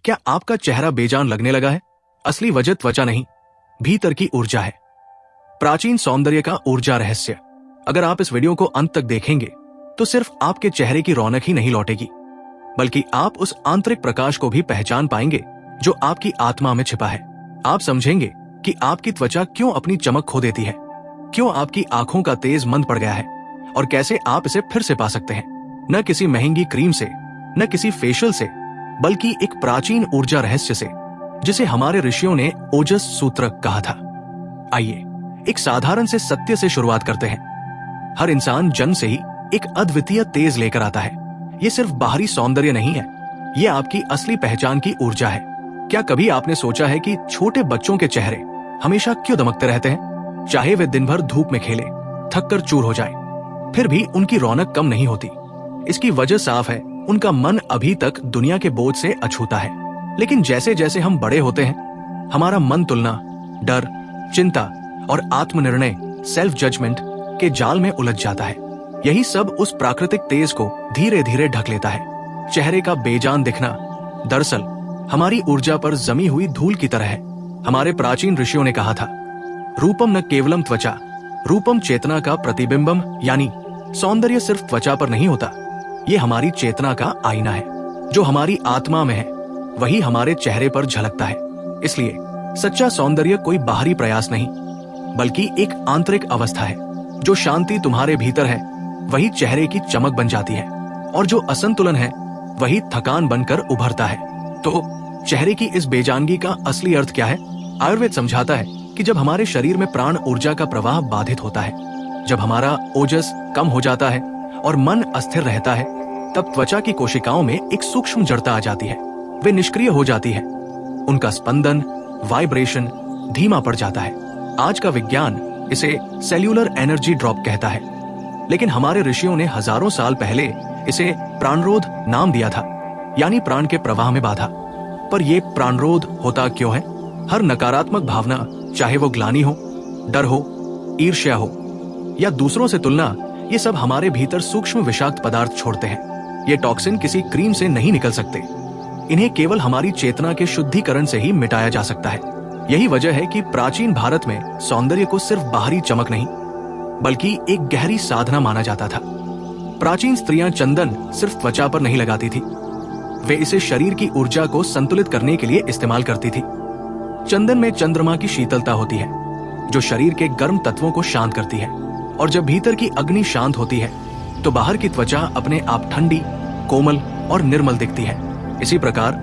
क्या आपका चेहरा बेजान लगने लगा है? असली वजह त्वचा नहीं, भीतर की ऊर्जा है। प्राचीन सौंदर्य का ऊर्जा रहस्य। अगर आप इस वीडियो को अंत तक देखेंगे तो सिर्फ आपके चेहरे की रौनक ही नहीं लौटेगी, बल्कि आप उस आंतरिक प्रकाश को भी पहचान पाएंगे जो आपकी आत्मा में छिपा है। आप समझेंगे कि आपकी त्वचा क्यों अपनी चमक खो देती है, क्यों आपकी आंखों का तेज मंद पड़ गया है, और कैसे आप इसे फिर से पा सकते हैं, न किसी महंगी क्रीम से, न किसी फेशियल से, बल्कि एक प्राचीन ऊर्जा रहस्य से, जिसे हमारे ऋषियों ने ओजस सूत्र कहा था। आइए एक साधारण से सत्य से शुरुआत करते हैं। हर इंसान जन्म से ही एक अद्वितीय तेज लेकर आता है। ये सिर्फ बाहरी सौंदर्य नहीं है, ये आपकी असली पहचान की ऊर्जा है। क्या कभी आपने सोचा है कि छोटे बच्चों के चेहरे हमेशा क्यों दमकते रहते हैं? चाहे वे दिन भर धूप में खेले, थक कर चूर हो जाए, फिर भी उनकी रौनक कम नहीं होती। इसकी वजह साफ है, उनका मन अभी तक दुनिया के बोझ से अछूता है। लेकिन जैसे जैसे हम बड़े होते हैं, हमारा मन तुलना, डर, चिंता और आत्मनिर्णय, सेल्फ जजमेंट के जाल में उलझ जाता है। यही सब उस प्राकृतिक तेज को धीरे धीरे ढक लेता है। चेहरे का बेजान दिखना दरअसल हमारी ऊर्जा पर जमी हुई धूल की तरह है। हमारे प्राचीन ऋषियों ने कहा था, रूपम न केवलम त्वचा, रूपम चेतना का प्रतिबिंबम, यानी सौंदर्य सिर्फ त्वचा पर नहीं होता, ये हमारी चेतना का आईना है। जो हमारी आत्मा में है वही हमारे चेहरे पर झलकता है। इसलिए सच्चा सौंदर्य कोई बाहरी प्रयास नहीं, बल्कि एक आंतरिक अवस्था है। जो शांति तुम्हारे भीतर है वही चेहरे की चमक बन जाती है, और जो असंतुलन है वही थकान बनकर उभरता है। तो चेहरे की इस बेजानगी का असली अर्थ क्या है? आयुर्वेद समझाता है कि जब हमारे शरीर में प्राण ऊर्जा का प्रवाह बाधित होता है, जब हमारा ओजस कम हो जाता है और मन अस्थिर रहता है, तब त्वचा की कोशिकाओं में एक सूक्ष्म जड़ता आ जाती है। वे निष्क्रिय हो जाती है, उनका स्पंदन, वाइब्रेशन धीमा पड़ जाता है। आज का विज्ञान इसे सेल्यूलर एनर्जी ड्रॉप कहता है, लेकिन हमारे ऋषियों ने हजारों साल पहले इसे प्राणरोध नाम दिया था, यानी प्राण के प्रवाह में बाधा। पर यह प्राणरोध होता क्यों है? हर नकारात्मक भावना, चाहे वो ग्लानि हो, डर हो, ईर्ष्या हो या दूसरों से तुलना, ये सब हमारे भीतर सूक्ष्म विषाक्त पदार्थ छोड़ते हैं। ये टॉक्सिन किसी क्रीम से नहीं निकल सकते, इन्हें केवल हमारी चेतना के शुद्धिकरण से ही मिटाया जा सकता है। यही वजह है कि प्राचीन भारत में सौंदर्य को सिर्फ बाहरी चमक नहीं, बल्कि एक गहरी साधना माना जाता था। प्राचीन स्त्रियां चंदन सिर्फ त्वचा पर नहीं लगाती थी, वे इसे शरीर की ऊर्जा को संतुलित करने के लिए इस्तेमाल करती थी। चंदन में चंद्रमा की शीतलता होती है, जो शरीर के गर्म तत्वों को शांत करती है, और जब भीतर की अग्नि शांत होती है तो बाहर की त्वचा अपने आप ठंडी, कोमल और निर्मल दिखती है। इसी प्रकार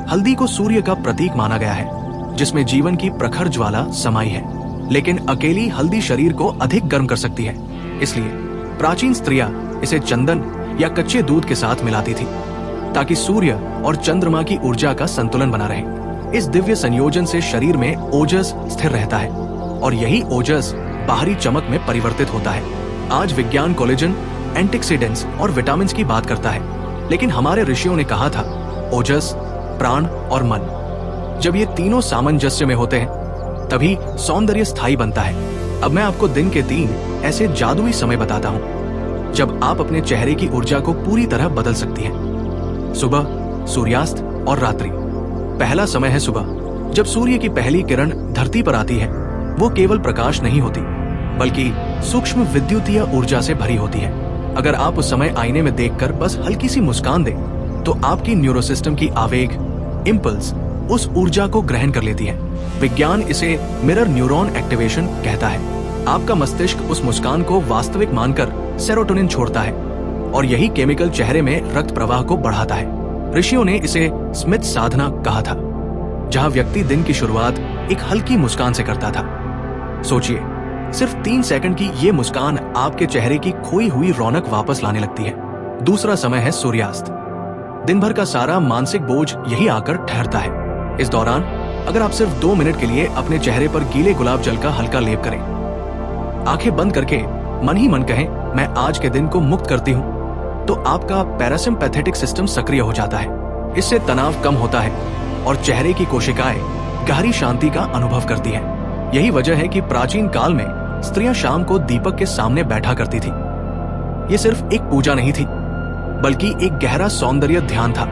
हल्दी को सूर्य का प्रतीक माना गया है, जिसमें जीवन की प्रखर ज्वाला समाई है। लेकिन अकेली हल्दी शरीर को अधिक गर्म कर सकती है, इसलिए प्राचीन स्त्रियां इसे चंदन या कच्चे दूध के साथ मिलाती थी, ताकि सूर्य और चंद्रमा की ऊर्जा का संतुलन बना रहे। इस दिव्य संयोजन से शरीर में ओजस स्थिर रहता है, और यही ओजस बाहरी चमक में परिवर्तित होता है। आज विज्ञान कोलेजन, एंटीऑक्सीडेंट्स और विटामिन्स की बात करता है, लेकिन हमारे ऋषियों ने कहा था, ओजस, प्राण और मन, जब ये तीनों सामंजस्य में होते हैं तभी सौंदर्य स्थायी बनता है। अब मैं आपको दिन के 3 ऐसे जादुई समय बताता हूँ जब आप अपने चेहरे की ऊर्जा को पूरी तरह बदल सकती हैं। सुबह, सूर्यास्त और रात्रि। पहला समय है सुबह, जब सूर्य की पहली किरण धरती पर आती है। वो केवल प्रकाश नहीं होती, बल्कि सूक्ष्म विद्युतीय ऊर्जा से भरी होती है। अगर आप उस समय आईने में देखकर बस हल्की सी मुस्कान दें, तो आपकी न्यूरोसिस्टम की आवेग, इम्पल्स उस ऊर्जा को ग्रहण कर लेती है। विज्ञान इसे मिरर न्यूरॉन एक्टिवेशन कहता है। आपका मस्तिष्क उस मुस्कान को वास्तविक मानकर सेरोटोनिन छोड़ता है, और यही केमिकल चेहरे में रक्त प्रवाह को बढ़ाता है। ऋषियों ने इसे स्मित साधना कहा था, जहां व्यक्ति दिन की शुरुआत एक हल्की मुस्कान से करता था। सोचिए, सिर्फ 3 सेकंड की ये मुस्कान आपके चेहरे की खोई हुई रौनक वापस लाने लगती है। दूसरा समय है सूर्यास्त। दिन भर का सारा मानसिक बोझ यही आकर ठहरता है। इस दौरान अगर आप सिर्फ 2 मिनट के लिए अपने चेहरे पर गीले गुलाब जल का हल्का लेप करें, आंखें बंद करके मन ही मन कहें, मैं आज के दिन को मुक्त करती हूँ, तो आपका पैरासिम्पैथेटिक सिस्टम सक्रिय हो जाता है। इससे तनाव कम होता है और चेहरे की कोशिकाएं गहरी शांति का अनुभव करती हैं। यही वजह है कि प्राचीन काल में स्त्रियां शाम को दीपक के सामने बैठा करती थी। ये सिर्फ एक पूजा नहीं थी, बल्कि एक गहरा सौंदर्य ध्यान था।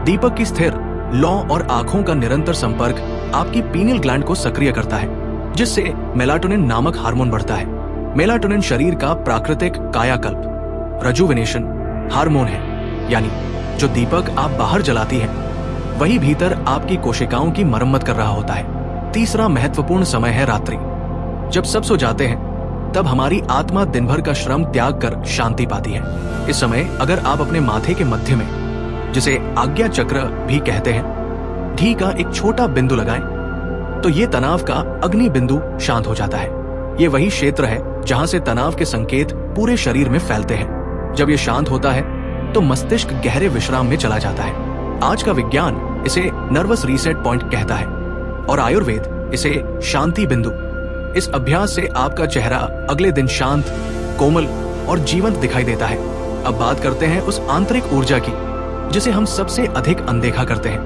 दीपक की स्थिर लौ और आंखों का निरंतर संपर्क आपकी पीनियल ग्लैंड को सक्रिय करता है, जिससे मेलाटोनिन नामक हार्मोन बढ़ता है। मेलाटोनिन शरीर का प्राकृतिक कायाकल्प रेजुवेनेशन हार्मोन है, यानी जो दीपक आप बाहर जलाती हैं, वही भीतर आपकी कोशिकाओं की मरम्मत कर रहा होता है। तीसरा महत्वपूर्ण समय है रात्रि। जब सब सो जाते हैं, तब हमारी आत्मा दिन भर का श्रम त्याग कर शांति पाती है। इस समय अगर आप अपने माथे के मध्य में, जिसे आज्ञा चक्र भी कहते हैं, घी का एक छोटा बिंदु लगाएं, तो ये तनाव का अग्नि बिंदु शांत हो जाता है। ये वही क्षेत्र है जहां से तनाव के संकेत पूरे शरीर में फैलते हैं। जब ये शांत होता है तो मस्तिष्क गहरे विश्राम में चला जाता है। आज का विज्ञान इसे नर्वस रीसेट पॉइंट कहता है और आयुर्वेद इसे शांति बिंदु। इस अभ्यास से आपका चेहरा अगले दिन शांत, कोमल और जीवंत दिखाई देता है। अब बात करते हैं उस आंतरिक ऊर्जा की जिसे हम सबसे अधिक अनदेखा करते हैं,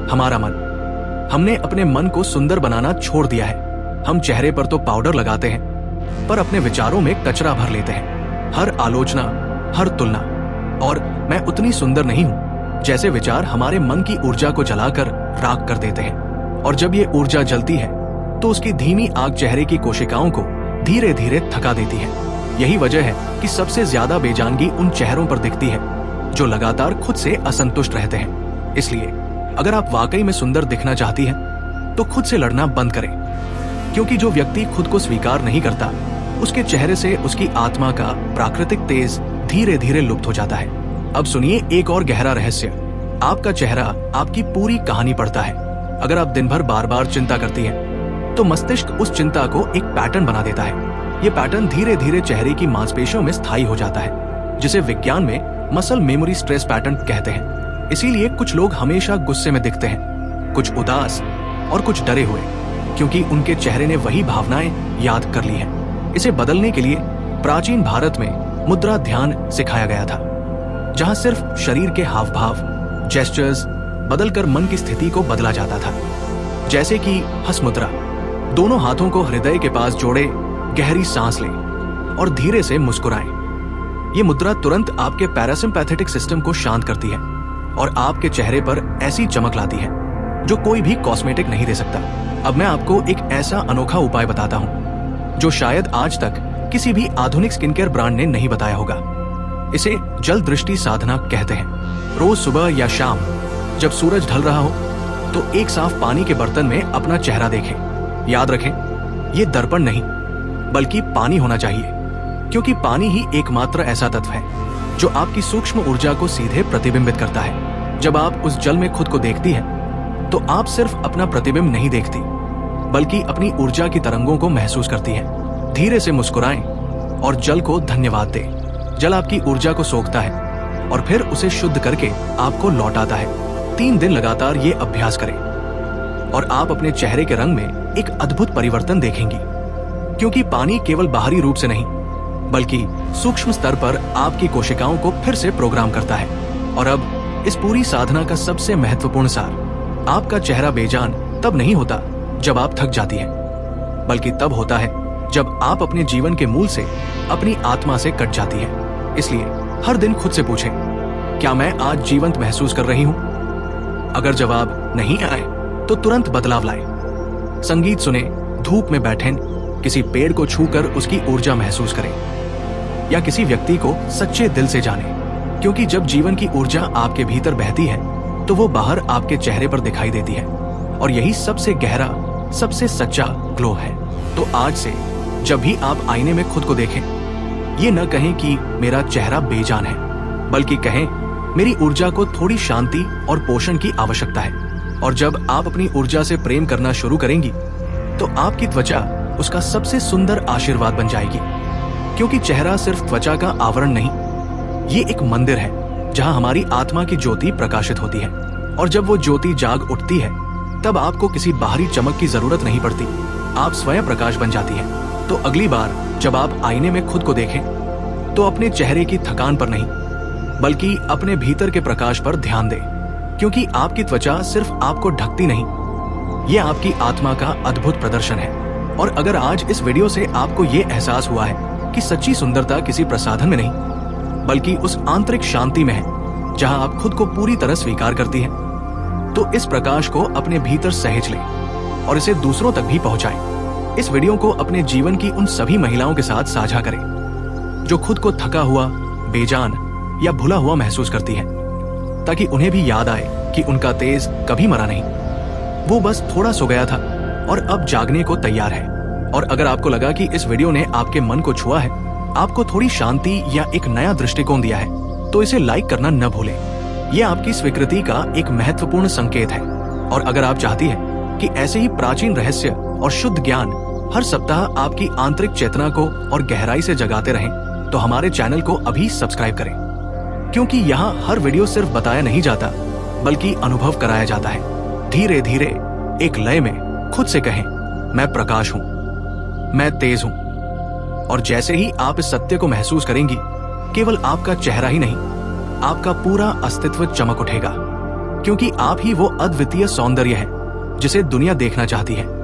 हमारा मन। हमने अपने मन को सुंदर बनाना छोड़ दिया है। हम चेहरे पर तो पाउडर लगाते हैं, पर अपने विचारों में कचरा भर लेते हैं। हर आलोचना, हर तुलना और मैं उतनी सुंदर नहीं हूं जैसे विचार हमारे मन की ऊर्जा को जलाकर राख कर देते हैं। और जब ये ऊर्जा जलती है तो उसकी धीमी आग चेहरे की कोशिकाओं को धीरे धीरे थका देती है। यही वजह है कि सबसे ज्यादा बेजानगी उन चेहरों पर दिखती है जो लगातार खुद से असंतुष्ट रहते हैं। इसलिए अगर आप वाकई में सुंदर दिखना चाहती हैं, तो खुद से लड़ना बंद करें, क्योंकि जो व्यक्ति खुद को स्वीकार नहीं करता, उसके चेहरे से उसकी आत्मा का प्राकृतिक तेज धीरे धीरे लुप्त हो जाता है। अब सुनिए एक और गहरा रहस्य। आपका चेहरा आपकी पूरी कहानी पढ़ता है। अगर आप दिन भर बार बार चिंता करती हैं, तो मस्तिष्क उस चिंता को एक पैटर्न बना देता है। ये पैटर्न धीरे धीरे चेहरे की मांसपेशियों में स्थायी हो जाता है, जिसे विज्ञान में मसल मेमोरी स्ट्रेस पैटर्न कहते हैं। इसीलिए कुछ लोग हमेशा गुस्से में दिखते हैं, कुछ उदास और कुछ डरे हुए, क्योंकि उनके चेहरे ने वही भावनाएं याद कर ली हैं। इसे बदलने के लिए प्राचीन भारत में मुद्रा ध्यान सिखाया गया था, जहां सिर्फ शरीर के हाव भाव, जेस्चर्स बदलकर मन की स्थिति को बदला जाता था। जैसे कि हंस मुद्रा। दोनों हाथों को हृदय के पास जोड़े, गहरी सांस लें और धीरे से मुस्कुराएं। ये मुद्रा तुरंत आपके पैरासिम्पैथेटिक सिस्टम को शांत करती है और आपके चेहरे पर ऐसी चमक लाती है जो कोई भी कॉस्मेटिक नहीं दे सकता। अब मैं आपको एक ऐसा अनोखा उपाय बताता हूं जो शायद आज तक किसी भी आधुनिक स्किन केयर ब्रांड ने नहीं बताया होगा। इसे जल दृष्टि साधना कहते हैं। रोज सुबह या शाम जब सूरज ढल रहा हो, तो एक साफ पानी के बर्तन में अपना चेहरा देखें। याद रखें, ये दर्पण नहीं बल्कि पानी होना चाहिए, क्योंकि पानी ही एकमात्र ऐसा तत्व है जो आपकी सूक्ष्म ऊर्जा को सीधे प्रतिबिंबित करता है। जब आप उस जल में खुद को देखती हैं, तो आप सिर्फ अपना प्रतिबिंब नहीं देखती, बल्कि अपनी ऊर्जा की तरंगों को महसूस करती हैं। धीरे से मुस्कुराएं और जल को धन्यवाद दें। जल आपकी ऊर्जा को सोखता है और फिर उसे शुद्ध करके आपको लौटाता है। 3 दिन लगातार ये अभ्यास करें और आप अपने चेहरे के रंग में एक अद्भुत परिवर्तन देखेंगी, क्योंकि पानी केवल बाहरी रूप से नहीं बल्कि सूक्ष्म स्तर पर आपकी कोशिकाओं को फिर से प्रोग्राम करता है। और अब इस पूरी साधना का सबसे महत्वपूर्ण सार, आपका चेहरा बेजान तब नहीं होता जब आप थक जाती हैं, बल्कि तब होता है जब आप अपने जीवन के मूल से, अपनी आत्मा से कट जाती हैं। इसलिए हर दिन खुद से पूछें, क्या मैं आज जीवंत महसूस कर रही हूं? अगर जवाब नहीं आए तो तुरंत बदलाव लाएं। संगीत सुने, धूप में बैठें, किसी पेड़ को छूकर उसकी ऊर्जा महसूस करें, या किसी व्यक्ति को सच्चे दिल से जानें, क्योंकि जब जीवन की ऊर्जा आपके भीतर बहती है तो वो बाहर आपके चेहरे पर दिखाई देती है, और यही सबसे गहरा, सबसे सच्चा ग्लो है। तो आज से जब भी आप आईने में खुद को देखें, ये न कहें कि मेरा चेहरा बेजान है, बल्कि कहें मेरी ऊर्जा को थोड़ी शांति और पोषण की आवश्यकता है। और जब आप अपनी ऊर्जा से प्रेम करना शुरू करेंगी, तो आपकी त्वचा उसका सबसे सुंदर आशीर्वाद बन जाएगी, क्योंकि चेहरा सिर्फ त्वचा का आवरण नहीं, ये एक मंदिर है जहां हमारी आत्मा की ज्योति प्रकाशित होती है। और जब वो ज्योति जाग उठती है, तब आपको किसी बाहरी चमक की जरूरत नहीं पड़ती, आप स्वयं प्रकाश बन जाती हैं। तो अगली बार जब आप आईने में खुद को देखें, तो अपने चेहरे की थकान पर नहीं बल्कि अपने भीतर के प्रकाश पर ध्यान दें, क्योंकि आपकी त्वचा सिर्फ आपको ढकती नहीं, ये आपकी आत्मा का अद्भुत प्रदर्शन है। और अगर आज इस वीडियो से आपको ये एहसास हुआ है कि सच्ची सुंदरता किसी प्रसाधन में नहीं बल्कि उस आंतरिक शांति में है जहां आप खुद को पूरी तरह स्वीकार करती हैं, तो इस प्रकाश को अपने भीतर सहेज लें और इसे दूसरों तक भी पहुंचाएं। इस वीडियो को अपने जीवन की उन सभी महिलाओं के साथ साझा करें जो खुद को थका हुआ, बेजान या भुला हुआ महसूस करती हैं, ताकि उन्हें भी याद आए कि उनका तेज कभी मरा नहीं, वो बस थोड़ा सो गया था और अब जागने को तैयार है। और अगर आपको लगा कि इस वीडियो ने आपके मन को छुआ है, आपको थोड़ी शांति या एक नया दृष्टिकोण दिया है, तो इसे लाइक करना न भूलें। यह आपकी स्वीकृति का एक महत्वपूर्ण संकेत है। और अगर आप चाहती हैं कि ऐसे ही प्राचीन रहस्य और शुद्ध ज्ञान हर सप्ताह आपकी आंतरिक चेतना को और गहराई से जगाते रहें, तो हमारे चैनल को अभी सब्सक्राइब करें, क्योंकि यहाँ हर वीडियो सिर्फ बताया नहीं जाता, बल्कि अनुभव कराया जाता है। धीरे धीरे एक लय में खुद से कहें, मैं प्रकाश हूं, मैं तेज हूं। और जैसे ही आप इस सत्य को महसूस करेंगी, केवल आपका चेहरा ही नहीं, आपका पूरा अस्तित्व चमक उठेगा, क्योंकि आप ही वो अद्वितीय सौंदर्य है जिसे दुनिया देखना चाहती है।